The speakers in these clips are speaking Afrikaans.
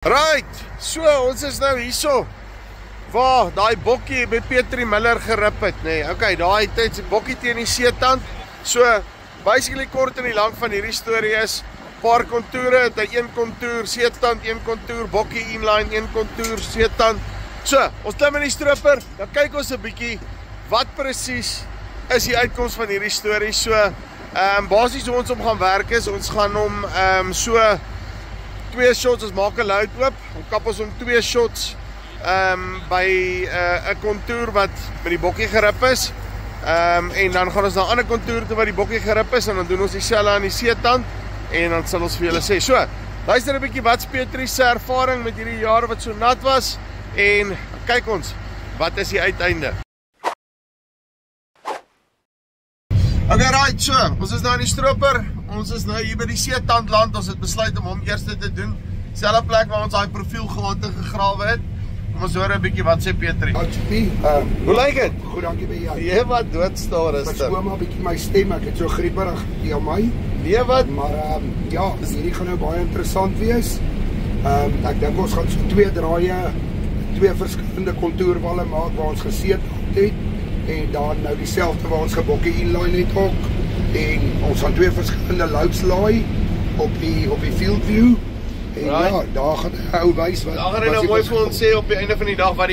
Right, so ons is nou hierso waar daai bokkie met Petrie Miller gerip het, nee. Okay, daai tyd se bokkie teen die seetand. So basically kort en die lang van hierdie storie is paar kontoure, het hy een kontour seetand, een kontour bokkie inline, een kontour seetand. So, ons klim in die stripper, dan kyk ons 'n bietjie wat presies is die uitkoms van hierdie storie. So, basies hoe ons hom gaan werk is, ons gaan hom so 2 shots, ons maak 'n load oop, ons kap ons om 2 shots by 'n kontour wat met die bokkie gerip is. En dan gaan ons na 'n ander kontour toe waar die bokkie gerip is en dan doen ons dieselfde aan die seetand en dan sal ons vir julle sê. So, luister 'n bietjie wat Petrie se ervaring met hierdie jaar wat so nat was en kyk ons, wat is die uiteinde. Okay, right, so, ons is nou in die stroper, ons is nou hier by die seetandland, ons het besluit om hom eerste te doen, selfde plek waar ons daai profielgate gegrawe het, kom ons hoor 'n bietjie wat sê Petrie. Hoe lyk dit? Goed, dankie by jou. Jy wat doodstil is dit. Ek skoon maar 'n bietjie my stem, ek het so grieperig hier my. Nee wat? Maar ja, hierdie gaan nou baie interessant wees. Ek dink ons gaan so 2 draaie, 2 verskillende kontourwalle maak waar ons geseet het. En dan nou dieselfde waar ons gebokkie inline het ook. En ons gaan 2 verskillende loads laai op die field view. En right. Ja, daar gaan hy ou wys wat. Daar gaan hy nou mooi vir ons sê op die einde van die dag wat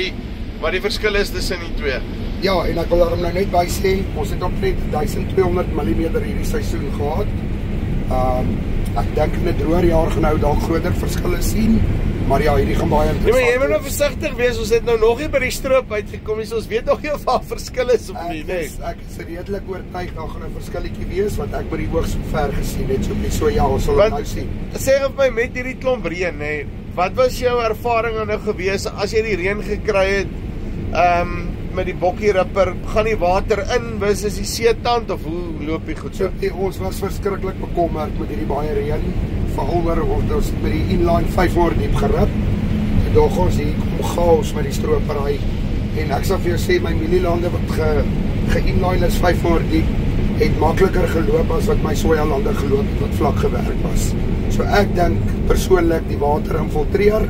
die verskil is tussen die 2. Ja, en ek wil daarom nou net by sê, ons het omtrent 1200 mm hierdie seisoen gehad. Ek dink in 'n droër jaar gaan nou dalk groter verskille sien. Maar ja, hierdie gaan baie interessant. Nee, maar jy moet nou versigtig wees, ons het nou nog nie by die stroop uitgekom, so ons weet nog nie of daar verskil is of nie, nee. Ek is redelik oortuig daar gaan 'n verskilletjie wees wat ek by die oog so ver gesien het, so ja, ons sal dit nou sien. Sê vir my met hierdie klomp reën, nê, wat was jou ervaring nou gewees as jy die reën gekry het met die bokkie ripper, gaan die water in versus die seetand of hoe loop die goed so? Ons was verskriklik bekommerd met hierdie baie reën. Veral ons met die inline 500 diep gerip. En daar gaan ons hier kom chaos met die stropery. En ek sal vir jou sê, my mielielande wat ge-inline is 500 diep, het makliker geloop as wat my sojalande geloop het wat vlak gewerk was. So ek dink persoonlik die water infiltreer.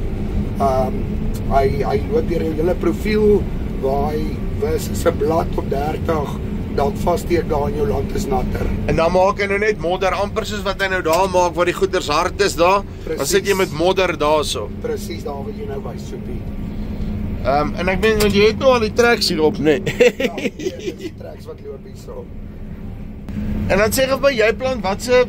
Hy loop deur jou hele profiel, waar hy was sy blad op 30, dalk vassteek daar in jou land is natter. En dan maak hy nou net modder, amper soos wat hy nou daar maak, waar die goeders hard is daar, dan sit jy met modder daar so. Presies, daar wil jy nou wys, Sophie. En ek meen, want jy het nou al die tracks hierop, nee. Ja, die tracks wat loop hier so. En dan sê vir my, jy plant, wat se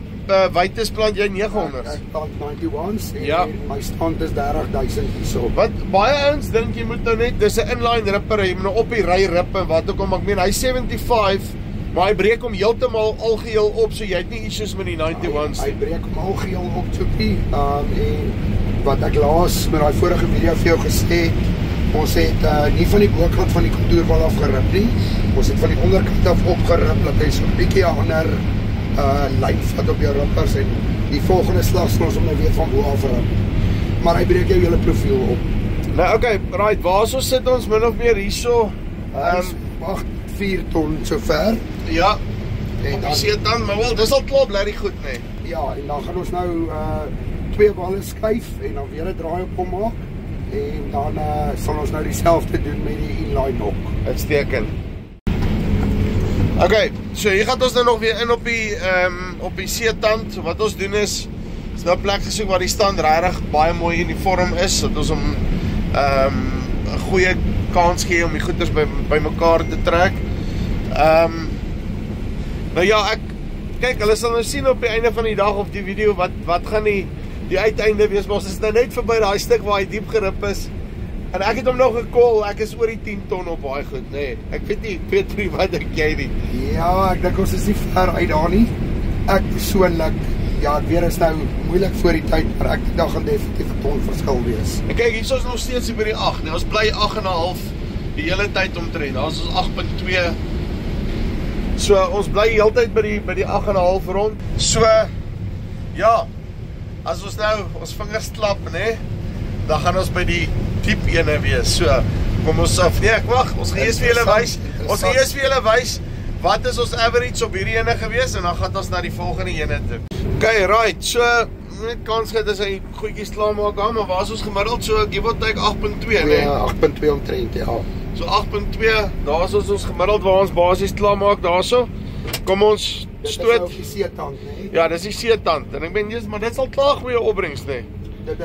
wytes plant jy 900? Ek plant 91's en ja. My stand is 30,000 hier so. Wat baie ouens dink jy moet nou net, dis 'n inline ripper, jy moet nou op die ry rip en wat ook al, ek meen, hy 75, maar hy breek hom heeltemal algeheel op, so jy het nie issues met die 91's. Hy breek hom algeheel op, Sophie, en wat ek laas met die vorige video vir jou gesê, ons het nie van die bokant van die kontourwal afgerip nie, ons het van die onderkant af opgerip, dat hy so 'n bietjie 'n ander lyn vat op jou rippers en die volgende slag sal ons om nou weet van hoe afrip. Maar hy breek jou hele profiel op. Nou okay, right, waar so sit ons min of meer hierso? 4 ton so ver. Ja. En dan sien dan, maar wel, dis al klaar bly goed, nee. Ja, en dan gaan ons nou 2 balle skuif en dan weer 'n draai op hom maak. En dan sal ons nou dieselfde doen met die inline ook. Uitstekend. Okay, so hier gaan ons nou nog weer in op die seetand. So wat ons doen is nou 'n plek gesoek waar die stand regtig baie mooi uniform is, dat ons hom 'n goeie kans gee om die goeders by mekaar te trek. Nou ja, kyk, hulle sal nou sien op die einde van die dag of die video wat gaan die uiteinde wees, maar ons is nou net verby daai stuk waar hy diep gerip is. En ek het hom nog gekol, ek is oor die 10 ton op baie goed, nee. Ek weet nie, Petrie, wat dink jy nie? Ja, ek dink ons is nie ver uit daar nie. Ek persoonlik, ja, ek weet is nou moeilik voor die tyd, maar ek dink daar gaan definitief 'n ton verskil wees. En kyk, hier is ons nog steeds by die 8, nee, ons bly 8,5 die hele tyd omtrent, daar is ons 8,2. So, ons bly die hele tyd by die 8,5 rond. So, ja, as ons nou ons vingers klap, nee, dan gaan ons by die diep ene wees. So, kom ons af. Nee, ek wag, ons gaan eers vir julle wys. Ons gaan eers vir julle wys wat is ons average op hierdie ene gewees en dan gaan ons na die volgende ene toe. Okay, right. So net kans gehad as hy goedjies klaar maak, maar waar is ons gemiddeld so, give or take 8.2, nee? Ja, 8.2 omtrent, ja. So 8.2, daar is ons gemiddeld waar ons basies klaar maak, daarso. Kom ons stoot. Dit is nou die seetand, nee? Ja, dis die seetand, en ek ben just, maar dit sal klaar goeie opbrengs, nee? Dit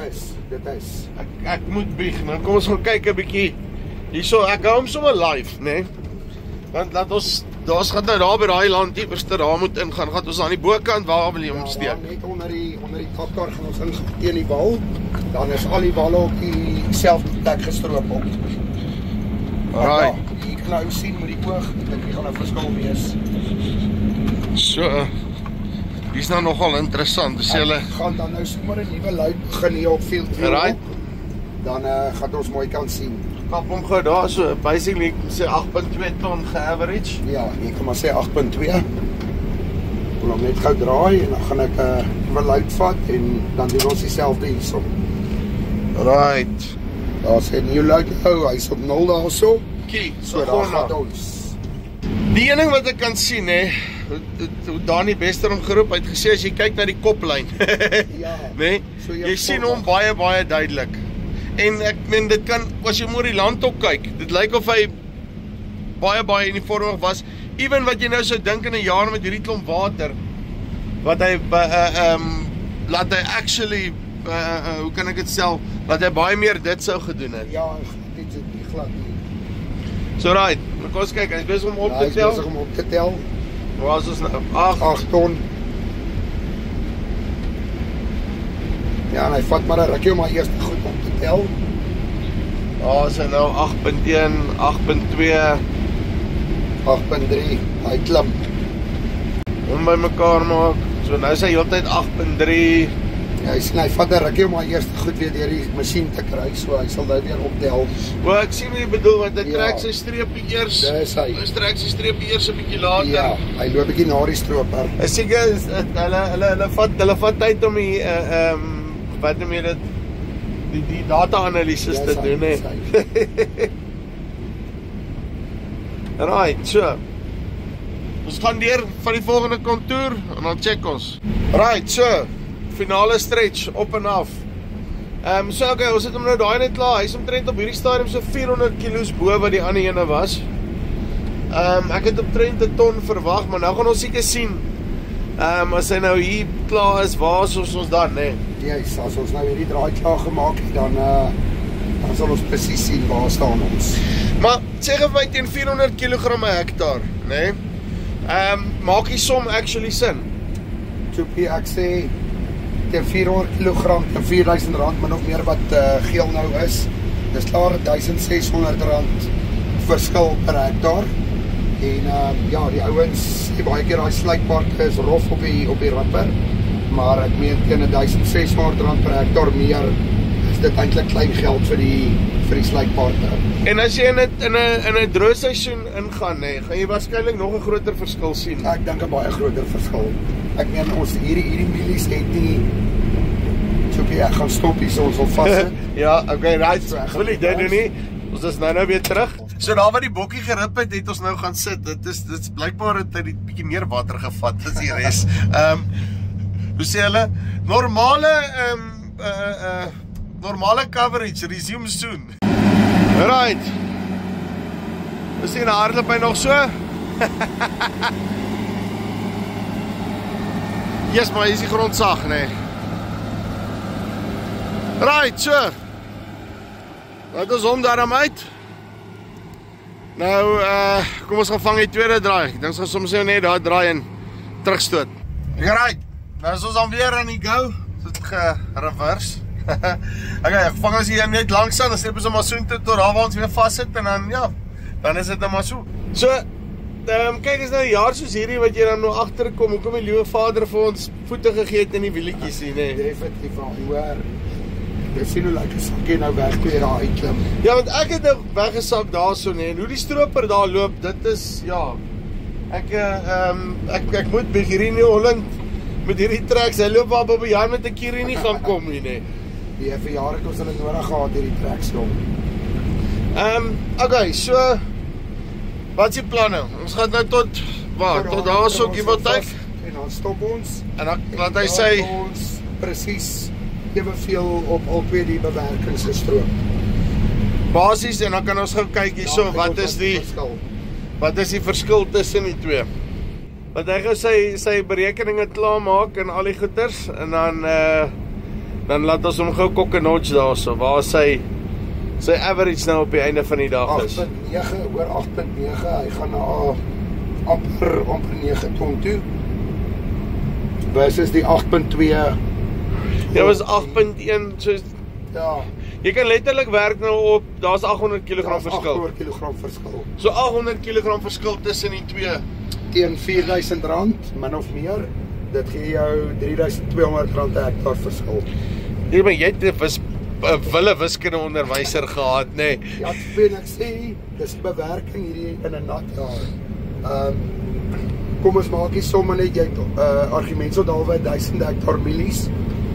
is. Ek moet bieg, nou kom ons gaan kyk 'n bietjie. Hierso, ek hou hom sommer live, nee? Want laat ons, daar's gaan nou daar by daai land iewerste daar moet ingaan, gaan ons aan die bokant, waar wil jy hom steek? Ja, net onder die trapkar gaan ons ingaan teen die wal, dan is al die walle op dieselfde plek gestroop op. Alright. Ja, jy kan nou sien met die oog, ek dink jy gaan 'n verskil wees. So, hier's nou nogal interessant, dis julle. Gaan dan nou sommer 'n nuwe luik begin hier op field 2. Right. Dan gaan ons mooi kan sien. Kap hom gou daar so, basically sê 8.2 ton ge-average. Ja, ek kan maar sê 8.2. Ek wil hom net gou draai en dan gaan ek 'n nuwe luik vat en dan doen ons dieselfde hierso. Right. Daar's 'n nuwe luik, hy's op 0 daarso. Okay, So daar gaan ons. Die een ding wat ek kan sien, hè, hoe Dani Bester hom geroep, hy het gesê as jy kyk na die koplyn, Ja. nee, So jy sien hom baie duidelik. En ek meen dit kan, as jy oor die land op kyk, dit lyk of hy baie uniformig was. Even wat jy nou sou dink in 'n jaar met hierdie klomp water, wat hy laat hy actually hoe kan ek dit stel, laat hy baie meer dit sou gedoen het. Ja, dit is nie glad nie. So right, kom ons kyk, hy's besig om op te Hy's tel. besig om op te tel. Waar is ons nou? 8. 8 ton. Ja, en hy vat maar 'n rukkie om maar eers goed op te tel. Daar is hy nou 8.1, 8.2, 8.3. Hy klim. om by mekaar maak. So nou is hy heeltyd 8.3. Ja, hy vat 'n rukkie om maar eers goed weer deur die masjien te kry, so hy sal nou weer optel. Wel, ek sien wat jy bedoel, want hy Ja. trek sy streepie eers. Dis hy. Hy trek sy streepie eers 'n bietjie later. Ja, hy loop 'n bietjie na die stroper. Ek seker hulle vat tyd om die wat noem jy dit? Die data-analises te doen, hè. Right, so. Ons gaan deur van die volgende kontour en dan check ons. Right, so. Finale stretch, op en af. So okay, ons het hom nou daai net klaar. Hy's omtrent op hierdie stadium so 400 kilos bo wat die ander ene was. Ek het omtrent 'n ton verwag, maar nou gaan ons seker sien. As hy nou hier klaar is, waar is ons dan, né? Ja, as ons nou hierdie draai klaar gemaak het, dan sal ons presies sien waar staan ons. Maar sê vir my teen 400 kg 'n hektaar, né? Maak die som actually sin? Toepie, ek sê teen 400 kg en R4.000 min of meer wat geel nou is. Dis klaar R1.600 verskil per hektaar. En ja, die ouens sê baie keer daai slyppark is rof op die ripper, maar ek meen teen R1.600 per hektaar meer is dit eintlik klein geld vir die slypparke. En as jy in 'n droë seisoen ingaan, né, gaan jy waarskynlik nog 'n groter verskil sien. Ek dink 'n baie groter verskil. Ek meen ons hierdie mielies het nie Sophie, ek gaan stop hier, so ons wil vas. Ja, okay, right. Wil jy dit doen nie? Ons is nou weer terug. So daar waar die bokkie gerip het ons nou gaan sit. Dit's blykbaar het hy die bietjie meer water gevat as die res. Hoe sê hulle? Normale coverage, resume soon. Right. Ons sien hardloop hy nog so. Yes, maar is die grond sag, nee. Right, so. Wat is hom daarom uit? Nou, kom ons gaan vang die tweede draai. Ek dink ons gaan soms net daar draai en terugstoot. Right, nou is ons dan weer aan die go. Dit gereverse. Okay, ek vang ons hier net langs aan, dan steep ons hom maar so toe tot daar waar ons weer vassit en dan ja, dan is dit nou maar so. So, kyk, is nou 'n jaar soos hierdie wat jy dan nou agterkom, hoekom die liewe Vader vir ons voete gegee het in die wielietjies hier, né? Definitief al, hoor. Jy sien hoe lyk die sakkie nou weg toe jy daar uitklim. Ja, want ek het nou weggesak daarso, né, en hoe die stroper daar loop, dit is, ja, ek moet by hierdie New Holland, met hierdie tracks, hy loop al by jaar met 'n keer hier nie gaan kom nie, né. Die vir jare het ons hulle nodig gehad, hierdie tracks loop. Okay, so, wat is die plan nou? Ons gaan nou tot daar so, give or take. En dan stop ons. En dan laat hy sê, presies evenveel op al twee die bewerkingsstroom. Basies, en dan kan ons gou kyk hierso, wat is die verskil tussen die twee? Want hy gaan sy berekeninge klaar maak en al die goeders, en dan laat ons hom gou kok en notch daarso, waar sy average nou op die einde van die dag is. 8.9, oor 8.9, hy gaan na amper 9 ton toe, versus die 8.2. Dit was 8.1, so ja. Jy kan letterlik werk nou op, daar's 800 kg verskil. 800 kg verskil. So 800 kg verskil tussen die twee. Teen R4.000, min of meer, dit gee jou R3.200 per hektaar verskil. Jy het 'n wille wiskunde onderwyser gehad, nê? Nee. Ja, ek sê, dis bewerking hierdie in 'n nat jaar. Kom ons maak die somme net, jy het argument so dalwe 1000 hektaar mielies,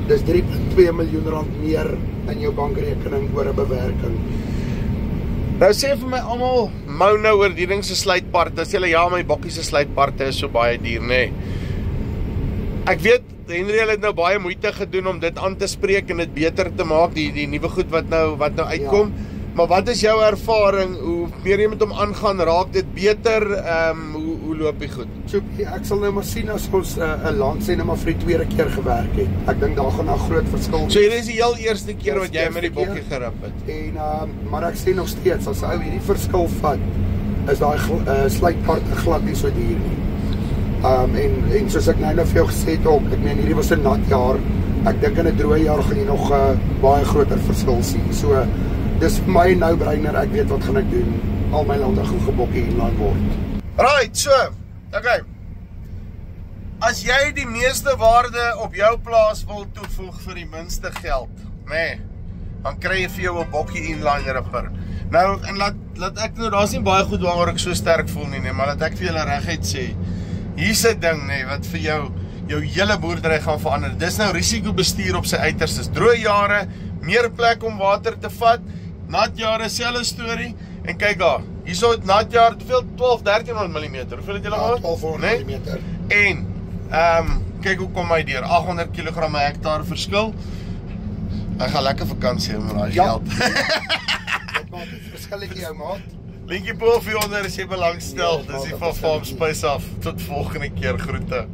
dis R3.2 miljoen meer in jou bankrekening oor 'n bewerking. Nou sê vir my almal, mou nou oor die ding se sluitpart, dan sê hulle, ja, my bokkie se sluitparte is so baie duur, nê. Nee. Ek weet, Henry het nou baie moeite gedoen om dit aan te spreek en dit beter te maak, die nuwe goed wat nou uitkom. Ja. Maar wat is jou ervaring, hoe meer jy met hom aangaan, raak dit beter, hoe loop die goed? So, ek sal nou maar sien as ons 'n land sê nou maar vir die tweede keer gewerk het. Ek dink daar gaan 'n groot verskil. So hierdie is die heel eerste keer wat jy met die bokkie gerip het. En maar ek sê nog steeds, as ou hierdie verskil vat, is daai sluitparte glad nie so duur nie. En soos ek nou vir jou gesê het ook, ek meen hierdie was 'n nat jaar. Ek dink in 'n droë jaar gaan jy nog baie groter verskil sien. So dis vir my no-brainer, ek weet wat gaan ek doen. Al my lande gaan gebokkie inline word. Right, so, okay. As jy die meeste waarde op jou plaas wil toevoeg vir die minste geld, nee, dan kry jy vir jou 'n bokkie inline ripper. Nou, en laat ek nou, daar's nie baie goed waaroor ek so sterk voel nie, maar laat ek vir julle reguit sê, hier's 'n ding, nee, wat vir jou hele boerdery gaan verander. Dis nou risikobestuur op sy uiterstes. Droë jare, meer plek om water te vat, nat jare, selfe storie, en kyk daar, hierso het nat jaar, hoeveel? 12-1300 mm, hoeveel het julle gehad? 1200 mm. En, kyk hoe kom hy deur, 800 kg per hektaar verskil. Ek gaan lekker vakansie hê met daai geld. Dit maak 'n verskilletjie, jou maat. Linkie pool vir onder as jy belangstel, dis die van Farm Space af. Tot volgende keer, groete.